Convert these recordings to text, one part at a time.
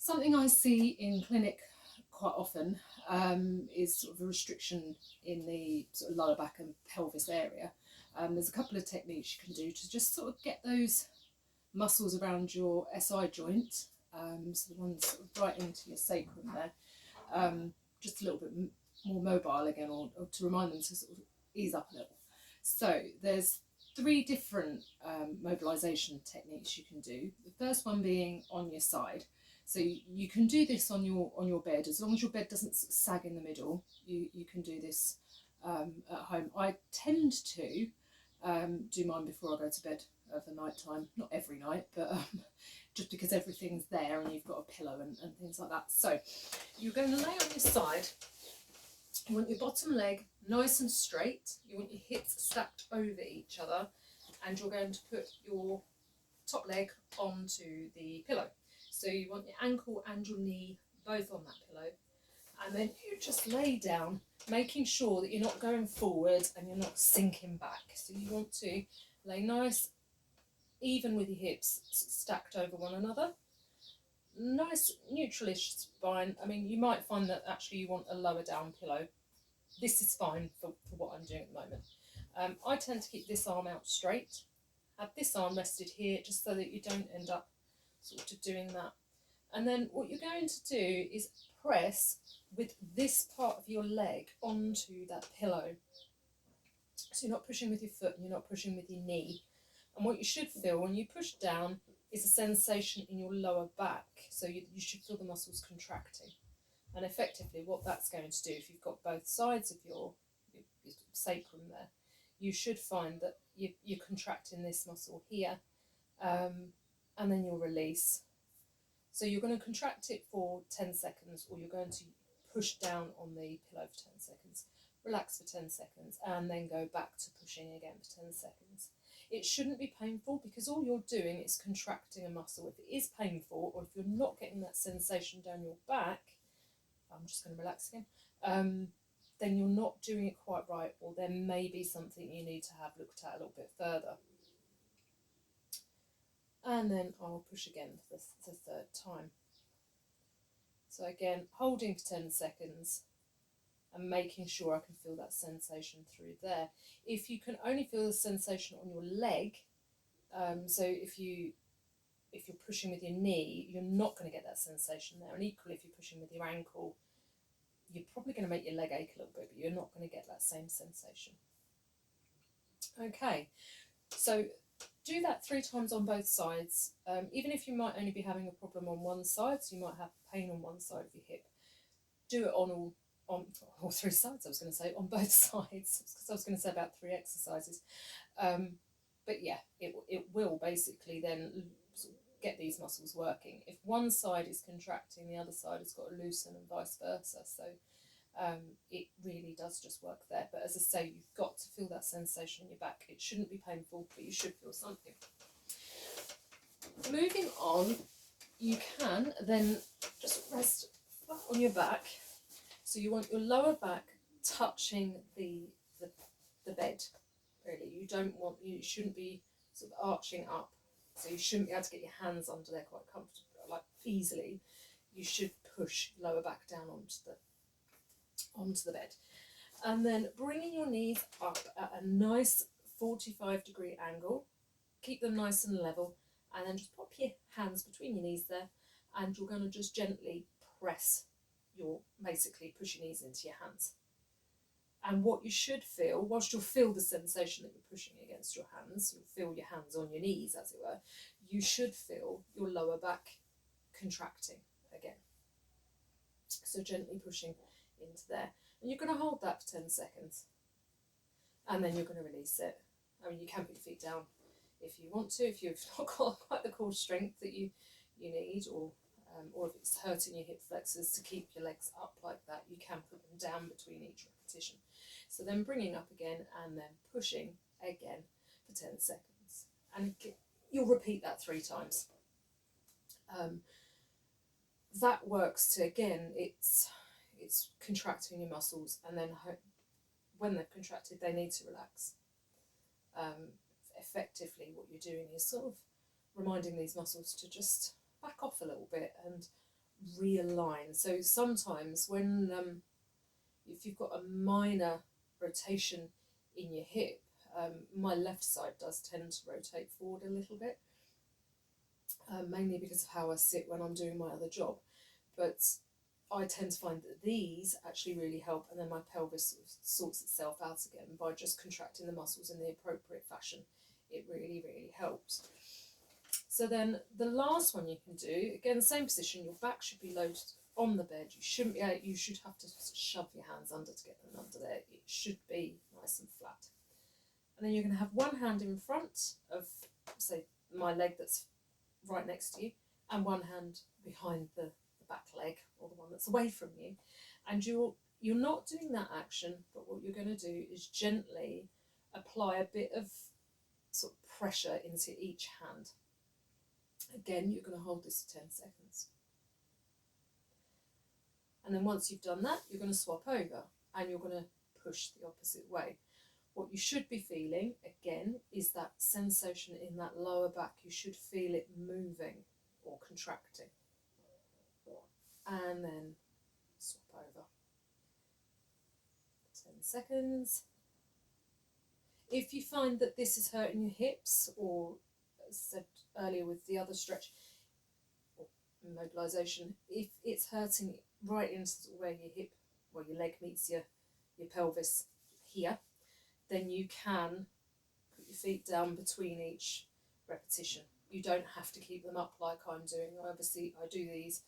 Something I see in clinic quite often is sort of a restriction in the sort of lower back and pelvis area. There's a couple of techniques you can do to just sort of get those muscles around your SI joint, so the ones sort of right into your sacrum there, just a little bit more mobile again, or to remind them to sort of ease up a little. So there's three different mobilisation techniques you can do. The first one being on your side. So you can do this on your bed, as long as your bed doesn't sag in the middle. You can do this at home. I tend to do mine before I go to bed for night time. Not every night, but just because everything's there and you've got a pillow and things like that. So you're going to lay on your side. You want your bottom leg nice and straight. You want your hips stacked over each other, and you're going to put your top leg onto the pillow. So you want your ankle and your knee both on that pillow, and then you just lay down, making sure that you're not going forward and you're not sinking back. So you want to lay nice, even with your hips stacked over one another. Nice neutralish spine. I mean, you might find that actually you want a lower down pillow. This is fine for what I'm doing at the moment. I tend to keep this arm out straight, have this arm rested here, just so that you don't end up sort of doing that. And then what you're going to do is press with this part of your leg onto that pillow. So you're not pushing with your foot and you're not pushing with your knee. And what you should feel when you push down is a sensation in your lower back. So you should feel the muscles contracting. And effectively what that's going to do, if you've got both sides of your sacrum there, you should find that you're contracting this muscle here, and then you'll release. So you're going to contract it for 10 seconds, or you're going to push down on the pillow for 10 seconds, relax for 10 seconds, and then go back to pushing again for 10 seconds. It shouldn't be painful, because all you're doing is contracting a muscle. If it is painful, or if you're not getting that sensation down your back, I'm just going to relax again, then you're not doing it quite right, or there may be something you need to have looked at a little bit further. And then I'll push again for the third time. So again, holding for 10 seconds and making sure I can feel that sensation through there. If you can only feel the sensation on your leg, so if you're pushing with your knee, you're not going to get that sensation there. And equally, if you're pushing with your ankle, you're probably going to make your leg ache a little bit, but you're not going to get that same sensation. Okay, so do that 3 times on both sides. Even if you might only be having a problem on one side, so you might have pain on one side of your hip, do it on all 3 sides, I was going to say, on both sides, because I was going to say about 3 exercises. But yeah, it will basically then get these muscles working. If one side is contracting, the other side has got to loosen, and vice versa. So it really does just work there. But as I say, you've got to feel that sensation in your back. It shouldn't be painful, but you should feel something. Moving on, you can then just rest flat on your back. So you want your lower back touching the bed. Really, you shouldn't be sort of arching up. So you shouldn't be able to get your hands under there quite comfortably, like easily. You should push lower back down onto the bed. And then bringing your knees up at a nice 45-degree angle. Keep them nice and level, and then just pop your hands between your knees there, and you're going to just gently press basically push your knees into your hands. And what you should feel, whilst you'll feel the sensation that you're pushing against your hands, you'll feel your hands on your knees, as it were, you should feel your lower back contracting again. So gently pushing into there. And you're going to hold that for 10 seconds. And then you're going to release it. I mean, you can put your feet down if you want to, if you've not got quite the core strength that you need, or if it's hurting your hip flexors to keep your legs up like that, you can put them down between each repetition. So then bringing up again and then pushing again for 10 seconds. And you'll repeat that 3 times. That works to, again, it's contracting your muscles, and then when they've contracted, they need to relax. Effectively, what you're doing is sort of reminding these muscles to just back off a little bit and realign. So sometimes when if you've got a minor rotation in your hip, my left side does tend to rotate forward a little bit, mainly because of how I sit when I'm doing my other job. But I tend to find that these actually really help, and then my pelvis sort of sorts itself out again by just contracting the muscles in the appropriate fashion. It really, really helps. So then the last one you can do, again, same position, your back should be loaded on the bed. You shouldn't be able, you should have to shove your hands under to get them under there. It should be nice and flat. And then you're going to have one hand in front of, say, my leg that's right next to you, and one hand behind the back leg, or the one that's away from you. And you're not doing that action, but what you're going to do is gently apply a bit of sort of pressure into each hand. Again, you're going to hold this for 10 seconds. And then once you've done that, you're going to swap over and you're going to push the opposite way. What you should be feeling, again, is that sensation in that lower back. You should feel it moving or contracting. And then swap over. 10 seconds. If you find that this is hurting your hips, or as said earlier with the other stretch, or mobilisation, if it's hurting right into where your hip, where your leg meets your pelvis here, then you can put your feet down between each repetition. You don't have to keep them up like I'm doing. Obviously, I do these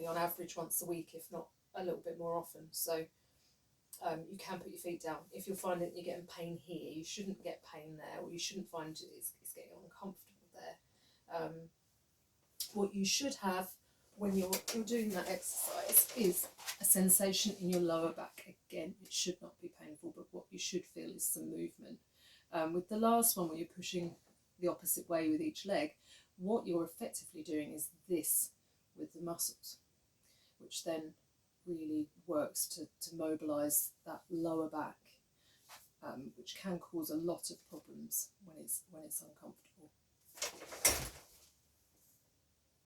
on average once a week, if not a little bit more often. So you can put your feet down. If you're finding that you're getting pain here, you shouldn't get pain there, or you shouldn't find it's getting uncomfortable there. What you should have when you're doing that exercise is a sensation in your lower back. Again, it should not be painful, but what you should feel is some movement. With the last one, where you're pushing the opposite way with each leg, what you're effectively doing is this with the muscles, which then really works to mobilise that lower back, which can cause a lot of problems when it's uncomfortable.